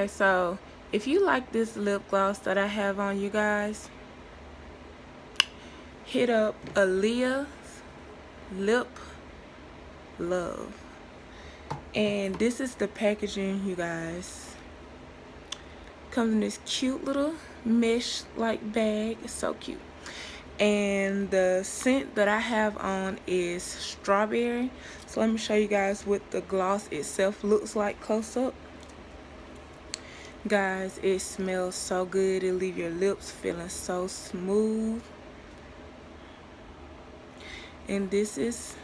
Okay, so if you like this lip gloss that I have on, you guys, hit up Aleiyah's Lip Love. And this is the packaging, you guys. Comes in this cute little mesh like bag. It's so cute. And the scent that I have on is strawberry. So let me show you guys what the gloss itself looks like close up. Guys, it smells so good. It leaves your lips feeling so smooth. And this is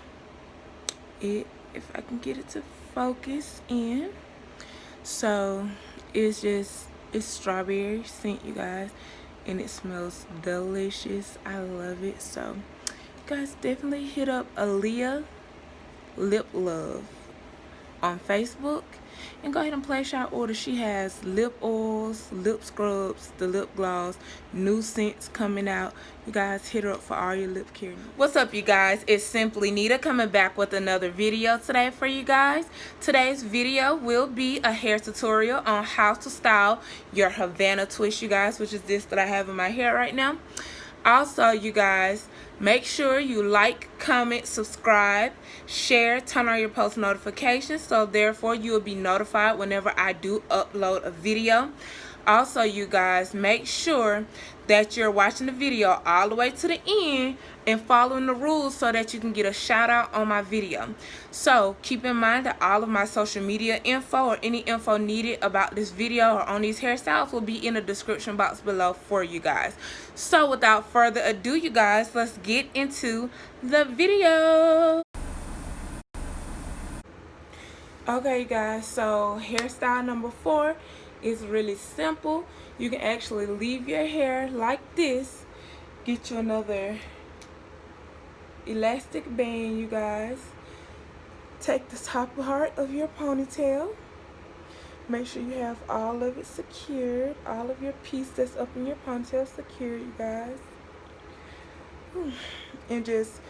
it, if I can get it to focus in. So it's strawberry scent, you guys, and it smells delicious. I love it. So you guys definitely hit up Aleiyah Lip Love on Facebook and go ahead and place your order. She has lip oils, lip scrubs, the lip gloss, new scents coming out. You guys hit her up for all your lip care. What's up, you guys? It's Simply Nita coming back with another video today for you guys. Today's video will be a hair tutorial on how to style your Havana twist, you guys, which is this that I have in my hair right now. Also, you guys, make sure you like, comment, subscribe, share, turn on your post notifications, so therefore you will be notified whenever I do upload a video. Also, you guys, make sure that you're watching the video all the way to the end and following the rules so that you can get a shout out on my video. So keep in mind that all of my social media info or any info needed about this video or on these hairstyles will be in the description box below for you guys. So without further ado, you guys, let's get into the video. Okay, you guys, so hairstyle number 4 is really simple. You can actually leave your hair like this. Get you another elastic band, you guys. Take the top part of your ponytail. Make sure you have all of it secured. All of your piece that's up in your ponytail secured, you guys. And just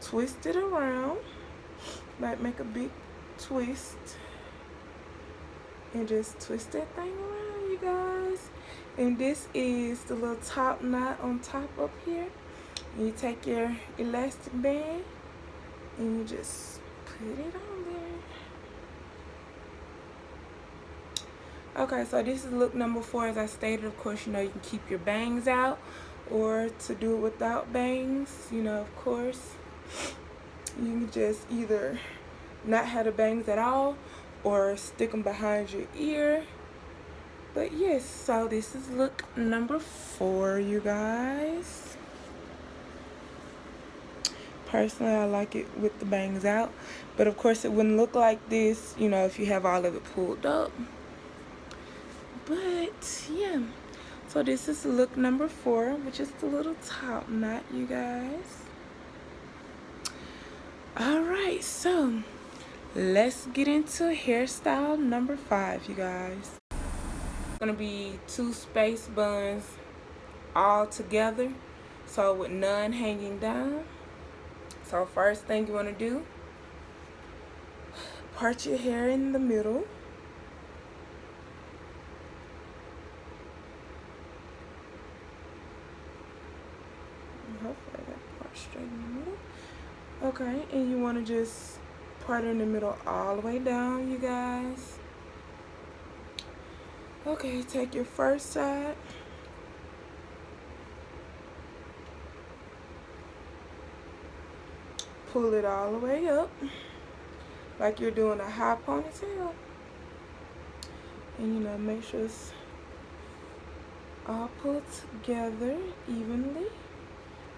twist it around. Like make a big twist. And just twist that thing around, you guys. And this is the little top knot on top up here. And you take your elastic band and you just put it on there. Okay, so this is look number 4. As I stated, of course, you know, you can keep your bangs out, or to do it without bangs, you know, of course. You can just either not have the bangs at all or stick them behind your ear. But yes, so this is look number 4, you guys. Personally, I like it with the bangs out, but of course it wouldn't look like this, you know, if you have all of it pulled up. But yeah, so this is look number 4, which is the little top knot, you guys. Alright, so let's get into hairstyle number 5, you guys. It's gonna be 2 space buns all together, so with none hanging down. So first thing you want to do, part your hair in the middle. Hopefully I got the part straight in the middle. Okay, and you want to just part it in the middle all the way down, you guys. Okay, take your first side. Pull it all the way up like you're doing a high ponytail. And you know, make sure it's all pulled together evenly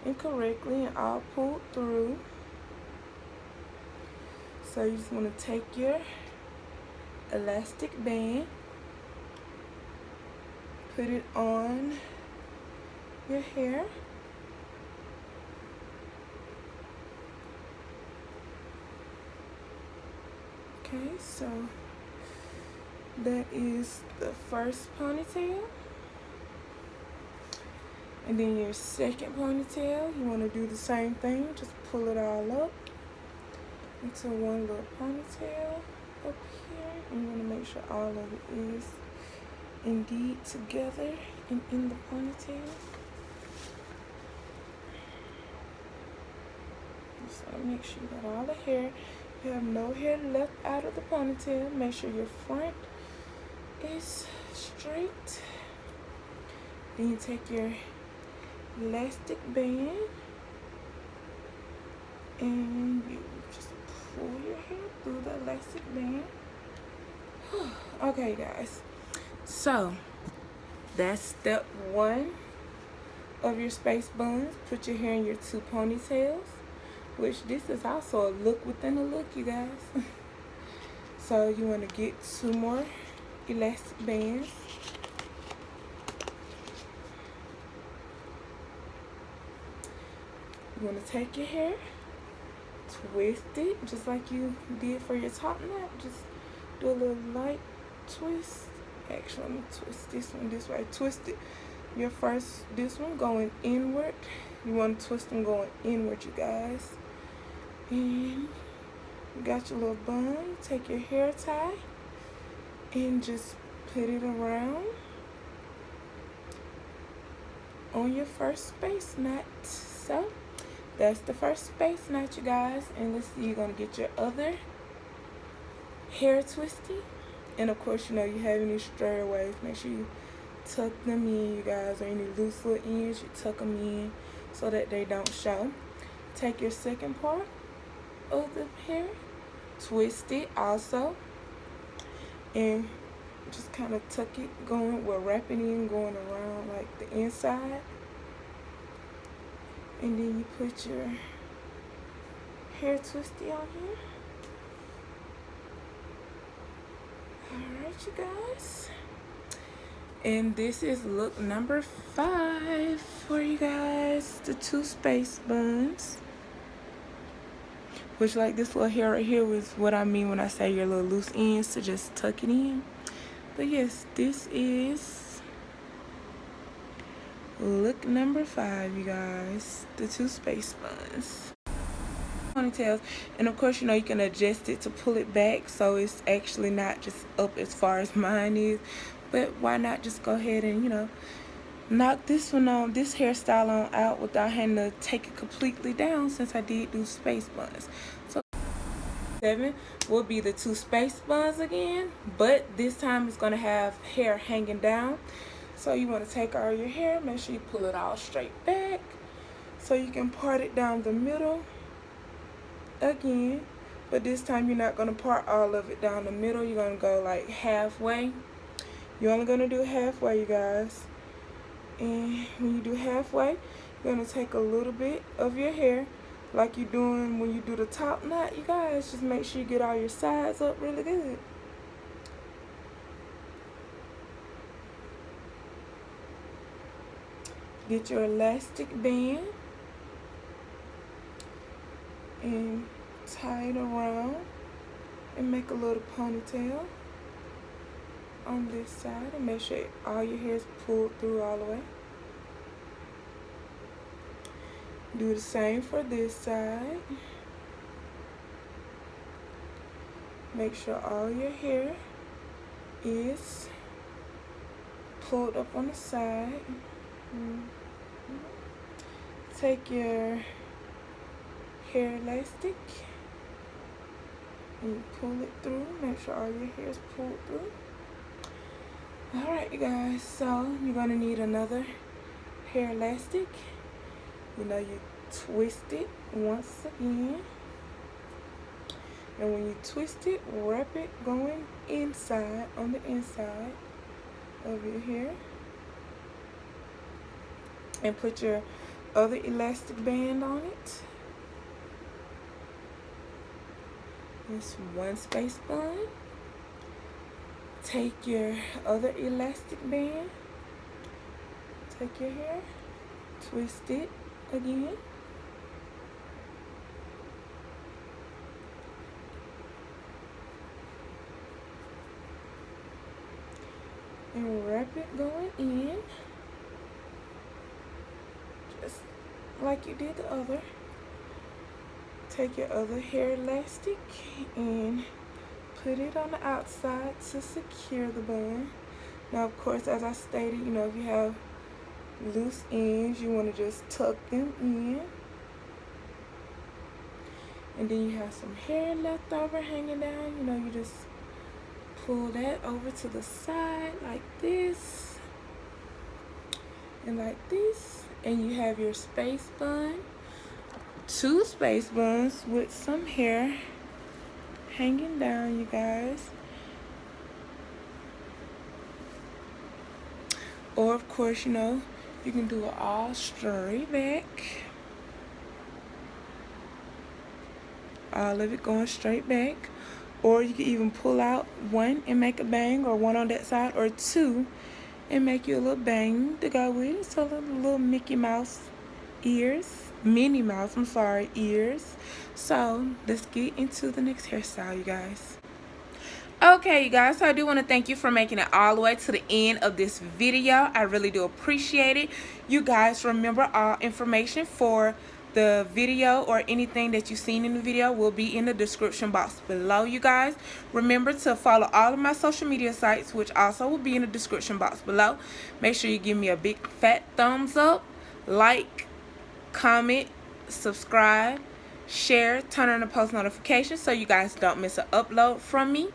and correctly and all pulled through. So you just want to take your elastic band, put it on your hair. Okay, so that is the first ponytail. And then your second ponytail, you want to do the same thing. Just pull it all up into one little ponytail up here. And you want to make sure all of it is indeed together and in the ponytail. So make sure you got all the hair. You have no hair left out of the ponytail. Make sure your front is straight. Then you take your elastic band and you just pull your hair through the elastic band. Okay, guys. So that's step 1 of your space buns. Put your hair in your 2 ponytails, which this is also a look within a look, you guys. So you want to get 2 more elastic bands. You want to take your hair, twist it just like you did for your top knot. Just do a little light twist. Actually, let me twist this one this way. Twist it. Your first, this one going inward. You want to twist them going inward, you guys. And you got your little bun. Take your hair tie and just put it around on your first space knot. So that's the first space knot, you guys. And let's see, you're gonna get your other hair twisty. And of course, you know, you have any straightways, make sure you tuck them in, you guys, or any loose little ends, you tuck them in so that they don't show. Take your second part of the hair, twist it also, and just kind of tuck it going, well, wrap it in, going around like the inside. And then you put your hair twisty on here. Alright, you guys. And this is look number 5 for you guys. The 2 space buns. Which, like, this little hair right here was what I mean when I say your little loose ends to just tuck it in. But yes, this is look number 5, you guys. The 2 space buns. Ponytails, and of course, you know, you can adjust it to pull it back so it's actually not just up as far as mine is. But why not just go ahead and, you know, knock this one on, this hairstyle on out without having to take it completely down, since I did do space buns. So 7 will be the 2 space buns again, but this time it's going to have hair hanging down. So you want to take all your hair, make sure you pull it all straight back so you can part it down the middle again. But this time you're not going to part all of it down the middle. You're going to go like halfway. You're only going to do halfway, you guys. And when you do halfway, you're going to take a little bit of your hair like you're doing when you do the top knot, you guys. Just make sure you get all your sides up really good. Get your elastic band and tie it around and make a little ponytail on this side, and make sure all your hair is pulled through all the way. Do the same for this side. Make sure all your hair is pulled up on the side. Take your hair elastic and pull it through. Make sure all your hair is pulled through. Alright, you guys, so you're going to need another hair elastic. You know, you twist it once again. And when you twist it, wrap it going inside, on the inside of your hair. And put your other elastic band on it. It's 1 space bun. Take your other elastic band. Take your hair. Twist it again. And wrap it going in. Just like you did the other. Take your other hair elastic and put it on the outside to secure the bun. Now, of course, as I stated, you know, if you have loose ends, you want to just tuck them in. And then you have some hair left over hanging down. You know, you just pull that over to the side like this and like this. And you have your space bun. 2 space buns with some hair hanging down, you guys. Or, of course, you know, you can do it all straight back. All of it going straight back. Or you can even pull out 1 and make a bang, or 1 on that side, or 2 and make you a little bang to go with it. So little Mickey Mouse ears. Minnie Mouse, I'm sorry, ears. So let's get into the next hairstyle, you guys. Okay, you guys, so I do want to thank you for making it all the way to the end of this video. I really do appreciate it. You guys, remember, all information for the video or anything that you've seen in the video will be in the description box below, you guys. Remember to follow all of my social media sites, which also will be in the description box below. Make sure you give me a big fat thumbs up, like, comment, subscribe, share, turn on the post notifications so you guys don't miss an upload from me.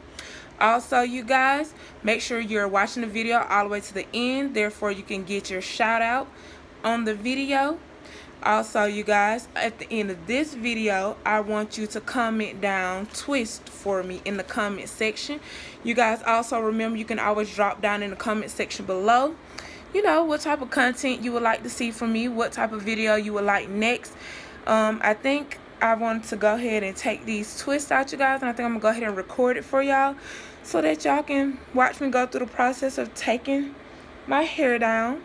Also, you guys, make sure you're watching the video all the way to the end, therefore you can get your shout out on the video. Also, you guys, at the end of this video, I want you to comment down twist for me in the comment section. You guys also remember you can always drop down in the comment section below, you know, what type of content you would like to see from me, what type of video you would like next. I think I wanted to go ahead and take these twists out, you guys, and I think I'm gonna go ahead and record it for y'all so that y'all can watch me go through the process of taking my hair down.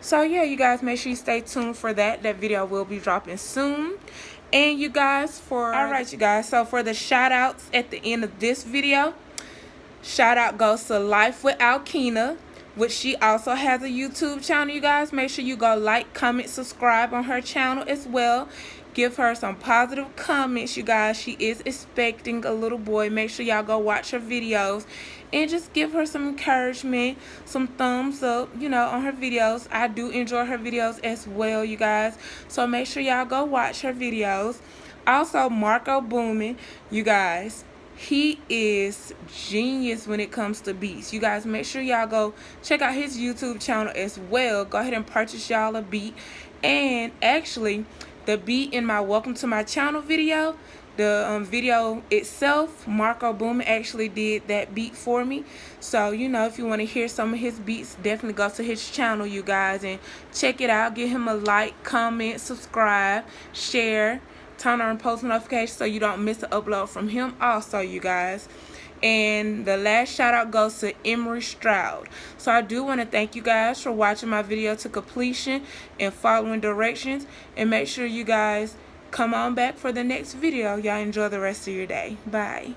So yeah, you guys, make sure you stay tuned for that. That video will be dropping soon. And you guys, alright, you guys, so for the shout outs at the end of this video, shout out goes to Life with Alkena, which she also has a YouTube channel, you guys. Make sure you go like, comment, subscribe on her channel as well. Give her some positive comments, you guys. She is expecting a little boy. Make sure y'all go watch her videos and just give her some encouragement, some thumbs up, you know, on her videos. I do enjoy her videos as well, you guys. So make sure y'all go watch her videos. Also, Boomin, you guys, he is genius when it comes to beats. You guys, make sure y'all go check out his YouTube channel as well. Go ahead and purchase y'all a beat. And actually, the beat in my welcome to my channel video, the video itself, Boomin actually did that beat for me. So, you know, if you want to hear some of his beats, definitely go to his channel, you guys, and check it out. Give him a like, comment, subscribe, share, turn on post notifications so you don't miss an upload from him also, you guys. And the last shout out goes to Emery Stroud. So I do want to thank you guys for watching my video to completion and following directions. And make sure you guys come on back for the next video. Y'all enjoy the rest of your day. Bye.